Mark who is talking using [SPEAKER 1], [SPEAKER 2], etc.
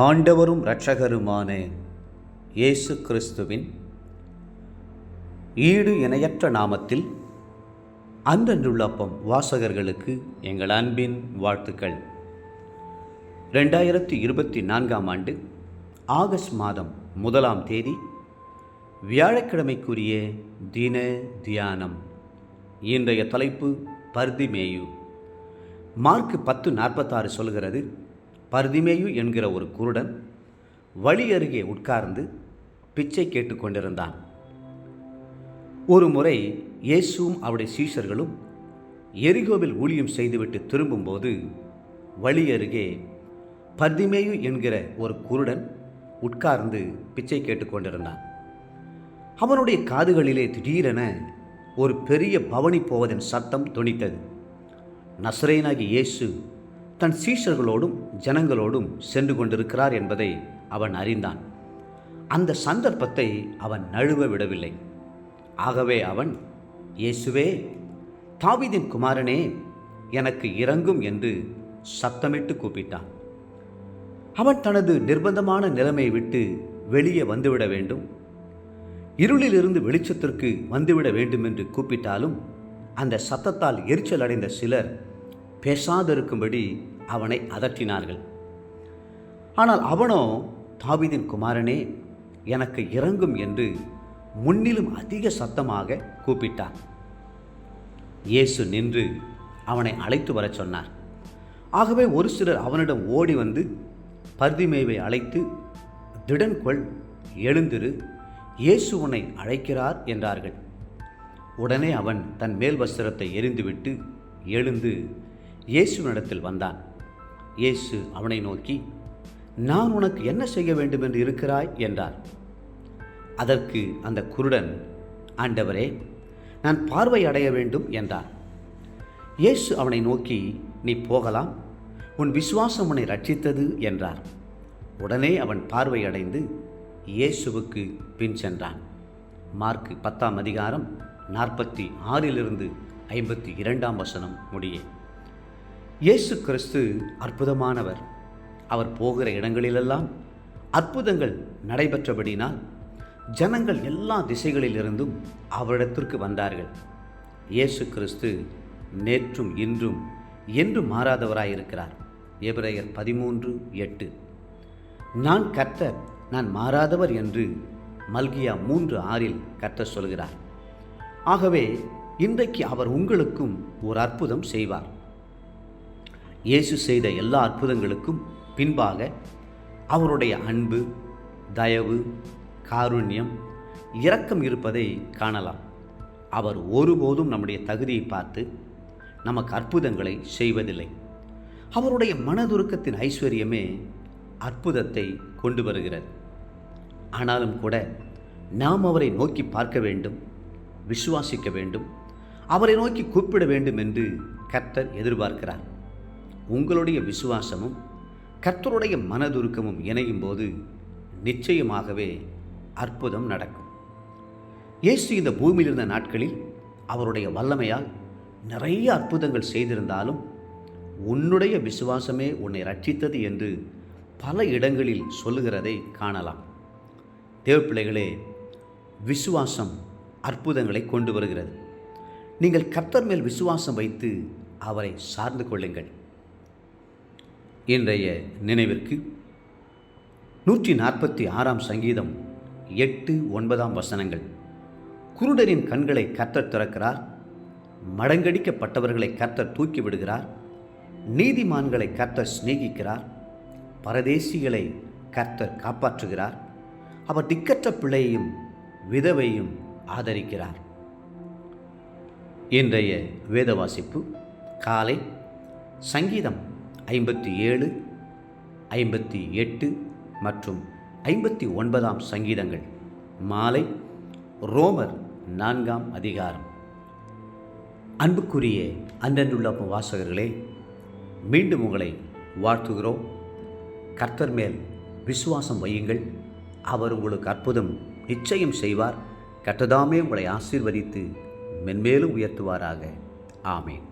[SPEAKER 1] ஆண்டவரும் இரட்சகருமான இயேசு கிறிஸ்துவின் ஈடு இணையற்ற நாமத்தில் அன்றன்றுள்ளப்பம் வாசகர்களுக்கு எங்கள் அன்பின் வாழ்த்துக்கள். 2024 ஆண்டு ஆகஸ்ட் மாதம் 1ஆம் தேதி வியாழக்கிழமைக்குரிய தின தியானம். இன்றைய தலைப்பு பர்திமேயு. மார்க் 10:46 சொல்கிறது, பர்திமேயு என்கிற ஒரு குருடன் வழி அருகே உட்கார்ந்து பிச்சை கேட்டுக்கொண்டிருந்தான். ஒரு முறை இயேசுவும் அவருடைய சீஷர்களும் எரிகோவில் ஊழியம் செய்துவிட்டு திரும்பும்போது வழி அருகே பர்திமேயு என்கிற ஒரு குருடன் உட்கார்ந்து பிச்சை கேட்டுக்கொண்டிருந்தான். அவனுடைய காதுகளிலே திடீரென ஒரு பெரிய பவனி போவதன் சத்தம் தொனித்தது. நசரேயனாகிய இயேசு தன் சீஷர்களோடும் ஜனங்களோடும் சென்று கொண்டிருக்கிறார் என்பதை அவன் அறிந்தான். அந்த சந்தர்ப்பத்தை அவன் நழுவ விடவில்லை. ஆகவே அவன், இயேசுவே, தாவீதின் குமாரனே, எனக்கு இரங்கும் என்று சத்தமிட்டு கூப்பிட்டான். அவன் தனது நிர்பந்தமான நிலைமையை விட்டு வெளியே வந்துவிட வேண்டும், இருளிலிருந்து வெளிச்சத்திற்கு வந்துவிட வேண்டும் என்று கூப்பிட்டாலும் அந்த சத்தத்தால் எரிச்சல் அடைந்த சிலர் பேசாதிருக்கும்படி அவனை அதட்டினார்கள். ஆனால் அவனோ, தாவீதின் குமாரனே, எனக்கு இரங்கும் என்று முன்னிலும் அதிக சத்தமாக கூப்பிட்டான். இயேசு நின்று அவனை அழைத்து வரச் சொன்னார். ஆகவே ஒரு சிலர் அவனிடம் ஓடி வந்து பர்திமேயுவை அழைத்து, திடன் கொள், எழுந்திரு, இயேசு உன்னை அழைக்கிறார் என்றார்கள். உடனே அவன் தன் மேல் வஸ்திரத்தை எறிந்துவிட்டு எழுந்து இயேசுவினிடத்தில் வந்தான். இயேசு அவனை நோக்கி, நான் உனக்கு என்ன செய்ய வேண்டும் என்று இருக்கிறாய் என்றார். அதற்கு அந்த குருடன், ஆண்டவரே, நான் பார்வை அடைய வேண்டும் என்றார். இயேசு அவனை நோக்கி, நீ போகலாம், உன் விசுவாசம் உன்னை ரட்சித்தது என்றார். உடனே அவன் பார்வை அடைந்து இயேசுவுக்கு பின் சென்றான். மார்க் 10ஆம் அதிகாரம் 46 52 வசனம் முடியே. இயேசு கிறிஸ்து அற்புதமானவர். அவர் போகிற இடங்களிலெல்லாம் அற்புதங்கள் நடைபெற்றபடினால் ஜனங்கள் எல்லா திசைகளிலிருந்தும் அவரிடத்திற்கு வந்தார்கள். இயேசு கிறிஸ்து நேற்றும் இன்றும் என்றும் மாறாதவராயிருக்கிறார். எபிரேயர் 13:8. நான் கர்த்தர், நான் மாறாதவர் என்று மல்கியா 3:6 கர்த்தர் சொல்கிறார். ஆகவே இன்றைக்கு அவர் உங்களுக்கும் ஒரு அற்புதம் செய்வார். இயேசு செய்த எல்லா அற்புதங்களுக்கும் பின்பாக அவருடைய அன்பு, தயவு, காருண்யம், இரக்கம் இருப்பதை காணலாம். அவர் ஒருபோதும் நம்முடைய தகுதியை பார்த்து நமக்கு அற்புதங்களை செய்வதில்லை. அவருடைய மனதுருக்கத்தின் ஐஸ்வர்யமே அற்புதத்தை கொண்டு வருகிறது. ஆனாலும் கூட நாம் அவரை நோக்கி பார்க்க வேண்டும், விசுவாசிக்க வேண்டும், அவரை நோக்கி கூப்பிட வேண்டும் என்று கர்த்தர் எதிர்பார்க்கிறார். உங்களுடைய விசுவாசமும் கர்த்தருடைய மனதுருக்கமும் இணையும் போது நிச்சயமாகவே அற்புதம் நடக்கும். இயேசு இந்த பூமியில் இருந்த நாட்களில் அவருடைய வல்லமையால் நிறைய அற்புதங்கள் செய்திருந்தாலும் உன்னுடைய விசுவாசமே உன்னை ரட்சித்தது என்று பல இடங்களில் சொல்லுகிறதை காணலாம். தேவப்பிள்ளைகளே, விசுவாசம் அற்புதங்களை கொண்டு வருகிறது. நீங்கள் கர்த்தர் மேல் விசுவாசம் வைத்து அவரை சார்ந்து கொள்ளுங்கள். இன்றைய நினைவிற்கு 146ஆம் சங்கீதம் 8-9 வசனங்கள். குருடரின் கண்களை கர்த்தர் திறக்கிறார், மடங்கடிக்கப்பட்டவர்களை கர்த்தர் தூக்கி விடுகிறார், நீதிமான்களை கர்த்தர் சிநேகிக்கிறார், பரதேசிகளை கர்த்தர் காப்பாற்றுகிறார், அவர் திக்கற்ற பிள்ளையையும் விதவையும் ஆதரிக்கிறார். இன்றைய வேத வாசிப்பு காலை சங்கீதம் 57, 58 மற்றும் 59 சங்கீதங்கள். மாலை ரோமர் 4ஆம் அதிகாரம். அன்புக்குரிய அன்றன்றுள்ள வாசகர்களே, மீண்டும் உங்களை வாழ்த்துகிறோம். கர்த்தர் மேல் விசுவாசம் வையுங்கள். அவர் உங்களுக்கு அற்புதம் நிச்சயம் செய்வார். கர்த்தர்தாமே உங்களை ஆசீர்வதித்து மென்மேலும் உயர்த்துவாராக. ஆமென்.